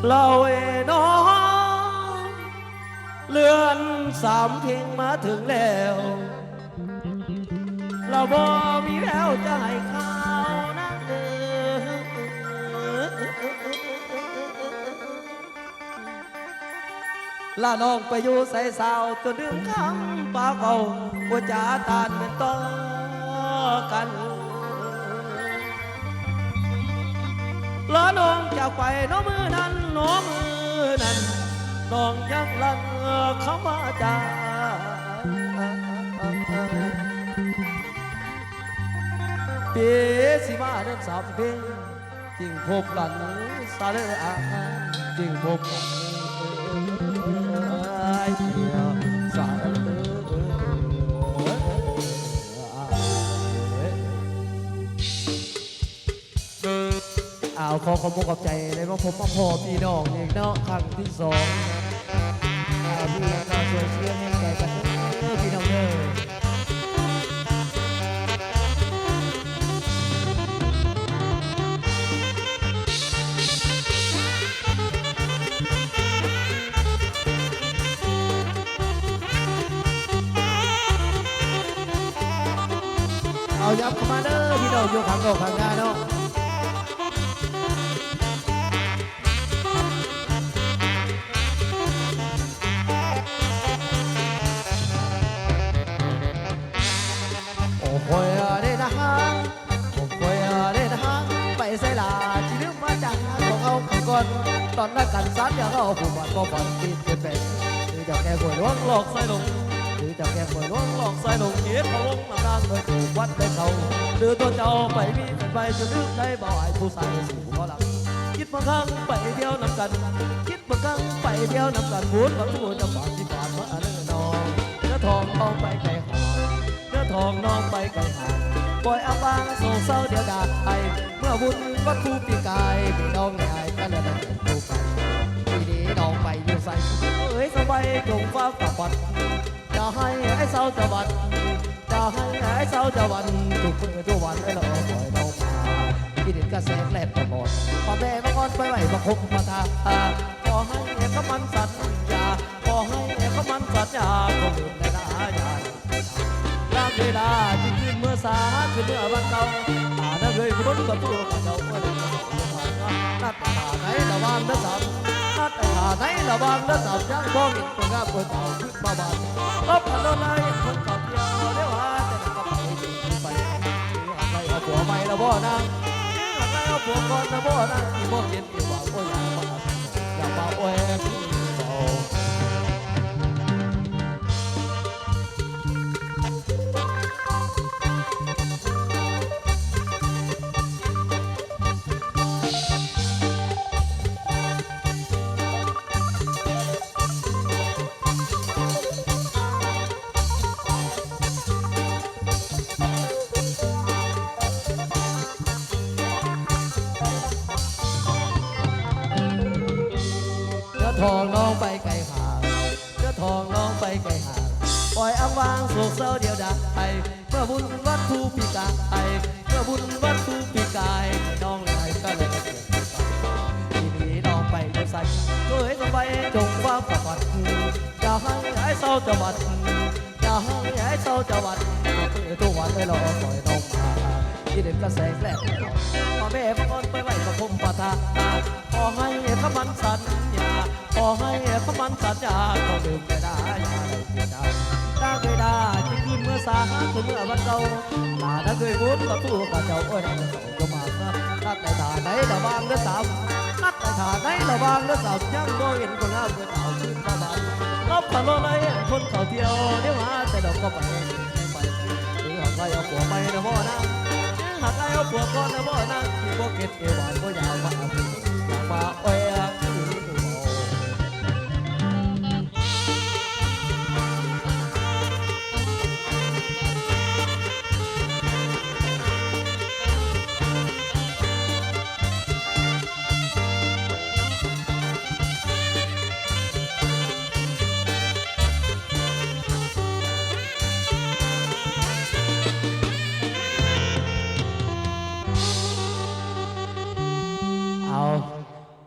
เราเอ๋น้องเลื่อนสามเพียงมาถึงแล้วเราบ่มีแววจะให้ข่าวนะลาน้องไปอยู่ใส่สาวจนดื่มคำปากเอาว่าจะตานเป็นต่อกันลาน้องจากไปน้องมือนั้นน้องมือนั้นน้องยังลังเข้ามาจาเปียสิมาเดินสามเพลงจึงพบกันสาเลอาจึงพบกันเดียวสาเลเอาขอขอบคุณขอบใจในว่าผมมาพอพี่น้องอีกเนาะครั้งที่สองพี่น้องก็ช่วยเชื่อแห่งใจกันเด้อพี่น้องเด้อเอายับเข้ามาเด้อพี่น้องอยู่ข้างนอกข้างหน้าเนาะโอ้โหเด้นะฮะโอ้โหเด้นะฮะไปใส่ลาที่ลืมมาจากงานของเอาก่อนตอนนั้นกันซัดอย่างเอาผู้บัดก็ฝันติดเป็นแบบคือจะแก้ปวดร้องหลอกใส่ลงคือจะแก้ปวดร้องหลอกใส่ลงเกียรเขาลงน้ำนางเมื่อถูกวัดได้เขาหรือตัวเจ้าไปมีเป็นไปจนลืมได้บ่อยผู้ใส่สู่หัวหลังคิดบางครั้งไปเที่ยวนำกันคิดบางครั้งไปเที่ยวนำกันพูดบางพูดจะฝากที่ผ่านมาเรื่องนองเนื้อทองทองไปไกลหอเนื้อทองน้องไปไกลหาปล่อยอาบางโศกเศร้าเดียวดายเมื่อบุญวัดคู่ปีกายพี่น้องใหญ่ก็เลยได้ดูกันปีนี้น้องไปอยู่ใส่เอ้ยสบายจงฟ้ากับปัดจะให้ไอ้เศร้าจะบัดจะให้ไอ้เศร้าจะวันทุกคนทุกวันไอ้เราคอยน้องมากินกระแสแกล้งหมดพอแม่มาก่อนไปไหวมาคบมาทาขอให้เขามันสัญญาขอให้เขามันสัญญาคงลืมได้นะยายลาเวลาที่คืนเมื่อสาคืนเมื่อวันเก่านักเลยคนกับตัวกับเราเมื่อนัดขาไหนระวังนัดสามนัดขาไหนระวังนัดสามยังบ้องอีกตัวงามคนเก่าขึ้นมาบ้านรบกันอะไรคนขับเดียวเดี๋ยวว่าแต่ก็ไปถึงไปอะไรเอาผัวใหม่ละบ่นางอะไรเอาผัวก่อนละบ่นางที่บ่เห็นที่ว่าบ่อยากมาแหวกเราทองน้องไปไกลห่างเนื้อทองน้องไปไกลห่างปล่อยอ้างวางโศกเศร้าเดียวดายเมื่อบุญวัดผู้ปีกายเมื่อบุญวัดผู้ปีกายน้องไหลก็เลยเกิดทีนี้น้องไปดูใส่ก็ให้สบายจงว่าประวัติจะให้ไอ้เศร้าจะวัดจะให้ไอ้เศร้าจะวัดทุกวันให้เราปล่อยน้องมาที่เด็กกระแสแกล้งพ่อแม่พ่ออ่อนไปไหวกับผมปะทาขอให้เขามันสัญญาขอให้เขามันสัญญาก็ลืมไม่ได้อย่าได้เสียดายถ้าเคยได้ที่คืนเมื่อสาคืนเมื่อวันเก่าหลาถ้าเคยวุ้นกับผู้กับเจ้าโอ้ยนั่นเสาก็มานัดในฐานไหนระวังเนื้อสามนัดในฐานไหนระวังเนื้อสามยังก็เห็นคนงามคนเอาขึ้นมาบ้านรบกันอะไรคนเขาเที่ยวเดี๋ยวมาแต่ดอกก็ไปหรือหากใครเอาผัวไปนะพ่อนะหากใครเอาผัวก่อนนะพ่อนะที่พวกเก็บเอวานก็อยาก